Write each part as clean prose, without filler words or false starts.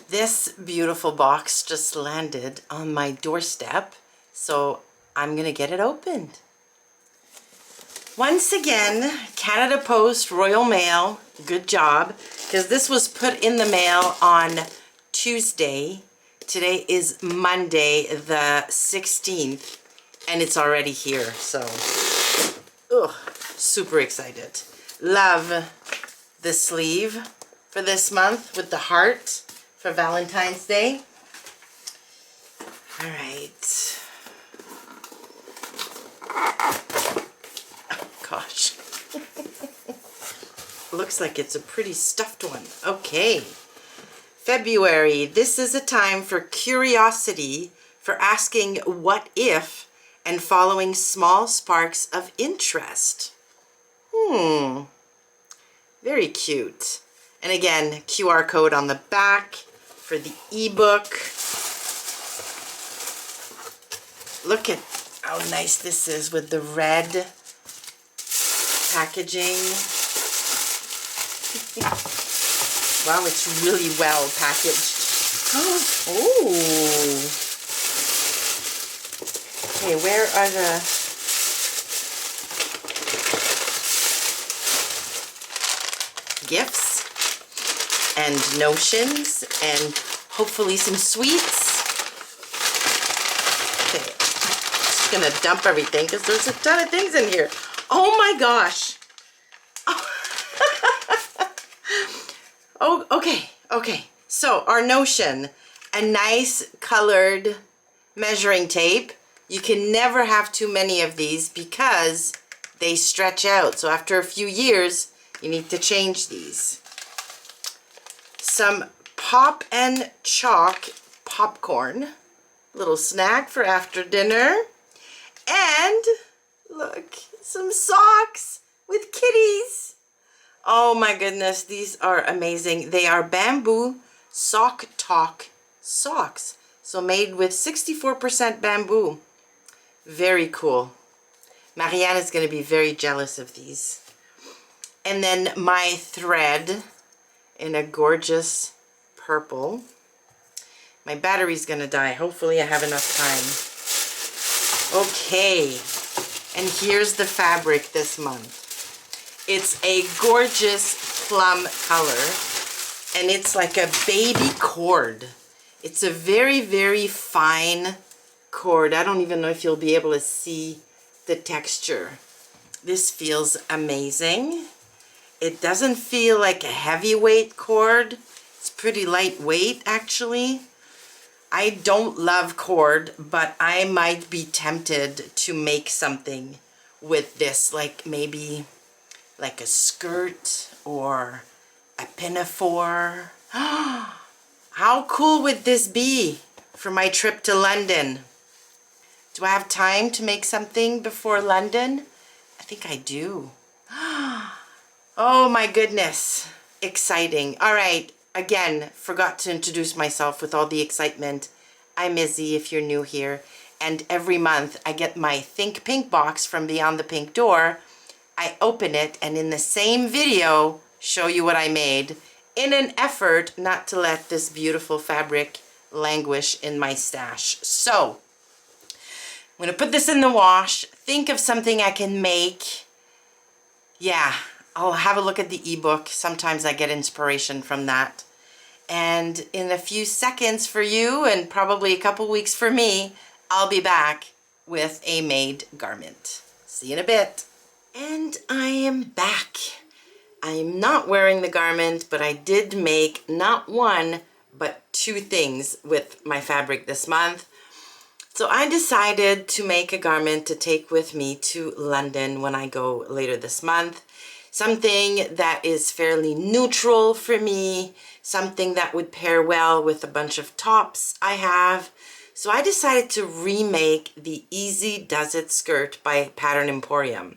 This beautiful box just landed on my doorstep, so I'm gonna get it opened. Once again, Canada Post Royal Mail, good job, because this was put in the mail on Tuesday. Today is Monday the 16th, and it's already here, so super excited. Love the sleeve for this month with the heart for Valentine's Day. All right. Oh, gosh. Looks like it's a pretty stuffed one. Okay. February. This is a time for curiosity, for asking what if and following small sparks of interest. Very cute. And again, QR code on the back for the ebook. Look at how nice this is with the red packaging. Wow, it's really well packaged. Oh. Okay, where are the... gifts and notions and hopefully some sweets. Okay, just gonna dump everything because there's a ton of things in here. Oh my gosh. Oh, okay. So our notion, a nice colored measuring tape. You can never have too many of these because they stretch out. So after a few years, you need to change these. Some pop and chalk popcorn. Little snack for after dinner. And look, some socks with kitties. Oh my goodness, these are amazing. They are bamboo sock talk socks. So made with 64% bamboo. Very cool. Marianne is going to be very jealous of these. And then my thread in a gorgeous purple. My battery's gonna die. Hopefully I have enough time. Okay, and here's the fabric this month. It's a gorgeous plum color, and it's like a baby cord. It's a very, very fine cord. I don't even know if you'll be able to see the texture. This feels amazing. It doesn't feel like a heavyweight cord. It's pretty lightweight, actually. I don't love cord, but I might be tempted to make something with this, like maybe like a skirt or a pinafore. How cool would this be for my trip to London? Do I have time to make something before London? I think I do. Oh my goodness, exciting. All right, again, forgot to introduce myself with all the excitement. I'm Izzy if you're new here, and every month I get my Think Pink box from Beyond the Pink Door. I open it and in the same video show you what I made in an effort not to let this beautiful fabric languish in my stash. So, I'm gonna put this in the wash, think of something I can make. Yeah. I'll have a look at the ebook. Sometimes I get inspiration from that. And in a few seconds for you and probably a couple weeks for me, I'll be back with a made garment. See you in a bit. And I am back. I'm not wearing the garment, but I did make not one, but two things with my fabric this month. So I decided to make a garment to take with me to London when I go later this month. Something that is fairly neutral for me, something that would pair well with a bunch of tops I have. So I decided to remake the Easy Does It skirt by Pattern Emporium.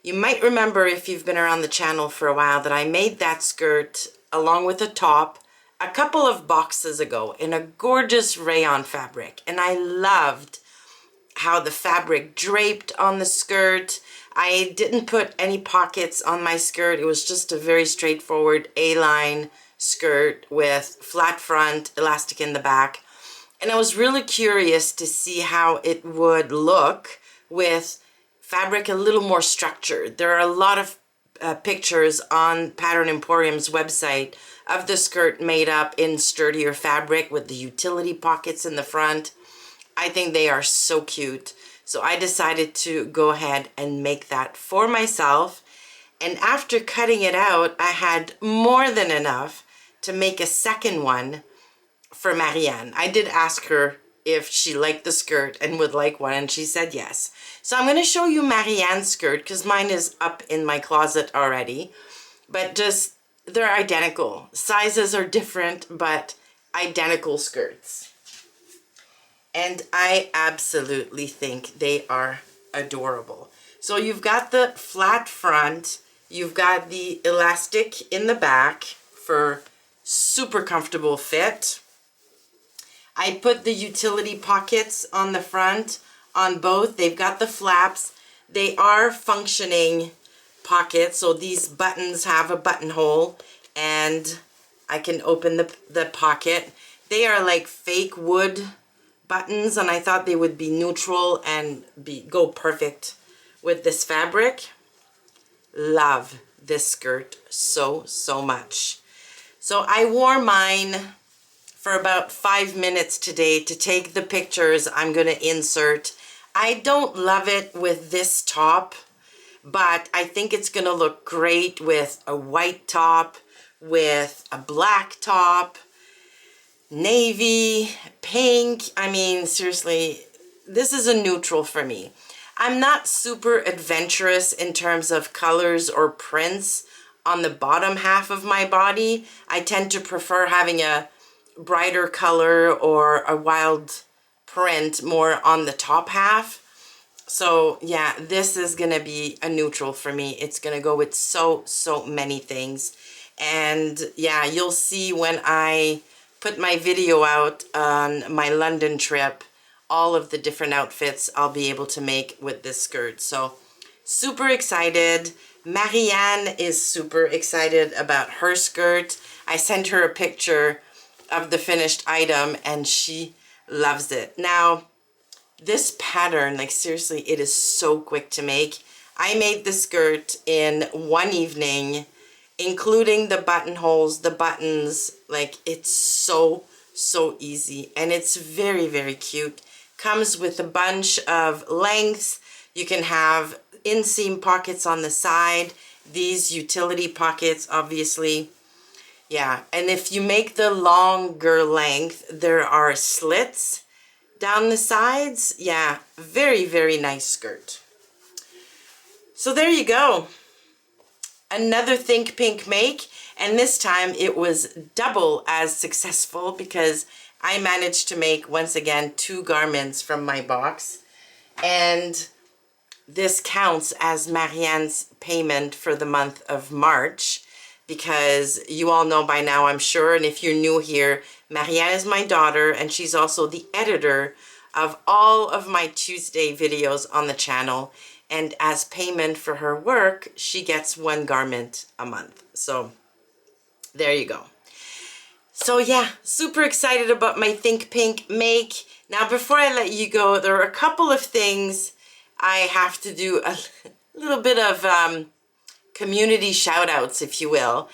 You might remember if you've been around the channel for a while that I made that skirt along with a top a couple of boxes ago in a gorgeous rayon fabric. And I loved how the fabric draped on the skirt. I didn't put any pockets on my skirt. It was just a very straightforward A-line skirt with flat front, elastic in the back. And I was really curious to see how it would look with fabric a little more structured. There are a lot of pictures on Pattern Emporium's website of the skirt made up in sturdier fabric with the utility pockets in the front. I think they are so cute. So I decided to go ahead and make that for myself. And after cutting it out, I had more than enough to make a second one for Marianne. I did ask her if she liked the skirt and would like one, and she said yes. So I'm going to show you Marianne's skirt because mine is up in my closet already. But just, they're identical. Sizes are different, but identical skirts. And I absolutely think they are adorable. So you've got the flat front, you've got the elastic in the back for super comfortable fit. I put the utility pockets on the front on both. They've got the flaps. They are functioning pockets, so these buttons have a buttonhole and I can open the pocket. They are like fake wood buttons, and I thought they would be neutral and go perfect with this fabric. Love this skirt so much. So I wore mine for about 5 minutes today to take the pictures I'm going to insert. I don't love it with this top, but I think it's going to look great with a white top, with a black top, navy, pink. I mean, seriously, this is a neutral for me. I'm not super adventurous in terms of colors or prints on the bottom half of my body. I tend to prefer having a brighter color or a wild print more on the top half. So yeah, this is gonna be a neutral for me. It's gonna go with so many things. And yeah, you'll see when I put my video out on my London trip, all of the different outfits I'll be able to make with this skirt. So super excited. Marianne is super excited about her skirt. I sent her a picture of the finished item and she loves it. Now, this pattern, like seriously, it is so quick to make. I made the skirt in one evening, including the buttonholes, the buttons. Like, it's so easy, and it's very cute. Comes with a bunch of lengths. You can have inseam pockets on the side, these utility pockets, obviously. Yeah, and if you make the longer length, there are slits down the sides. Yeah, very nice skirt. So there you go. Another Think Pink make, and this time it was double as successful because I managed to make, once again, 2 garments from my box. And this counts as Marianne's payment for the month of March, because you all know by now, I'm sure, and if you're new here, Marianne is my daughter, and she's also the editor of all of my Tuesday videos on the channel. And as payment for her work, she gets 1 garment a month. So there you go. So yeah, super excited about my Think Pink make. Now, before I let you go, there are a couple of things I have to do a little bit of community shout outs, if you will.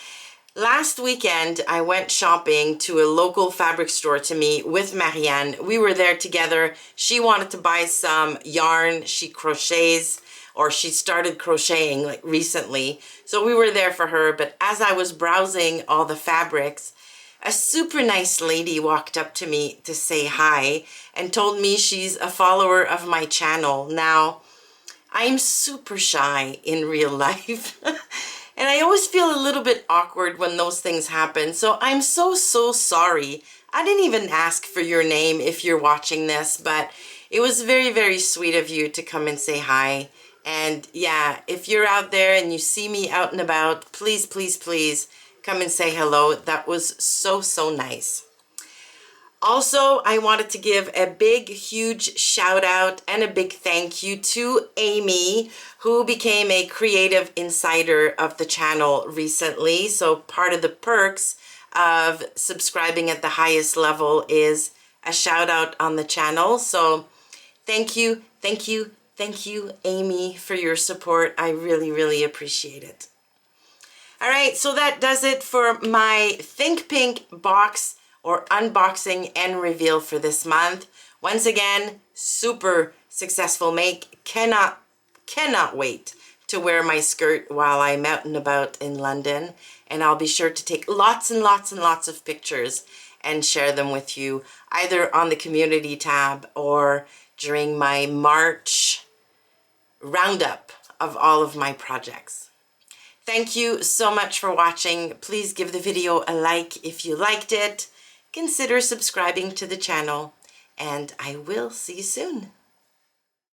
Last weekend, I went shopping to a local fabric store to meet with Marianne. We were there together. She wanted to buy some yarn. She crochets, or she started crocheting like recently. So we were there for her. But as I was browsing all the fabrics, a super nice lady walked up to me to say hi and told me she's a follower of my channel. Now, I'm super shy in real life. And I always feel a little bit awkward when those things happen. So I'm so sorry. I didn't even ask for your name if you're watching this, but it was very sweet of you to come and say hi. And yeah, if you're out there and you see me out and about, please come and say hello. That was so nice. Also, I wanted to give a big, huge shout out and a big thank you to Amy, who became a creative insider of the channel recently. So part of the perks of subscribing at the highest level is a shout out on the channel. So thank you, thank you, thank you, Amy, for your support. I really, really appreciate it. All right, so that does it for my Think Pink box or unboxing and reveal for this month. Once again, super successful make. Cannot wait to wear my skirt while I'm out and about in London. And I'll be sure to take lots and lots and lots of pictures and share them with you, either on the community tab or during my March roundup of all of my projects. Thank you so much for watching. Please give the video a like if you liked it. Consider subscribing to the channel, and I will see you soon.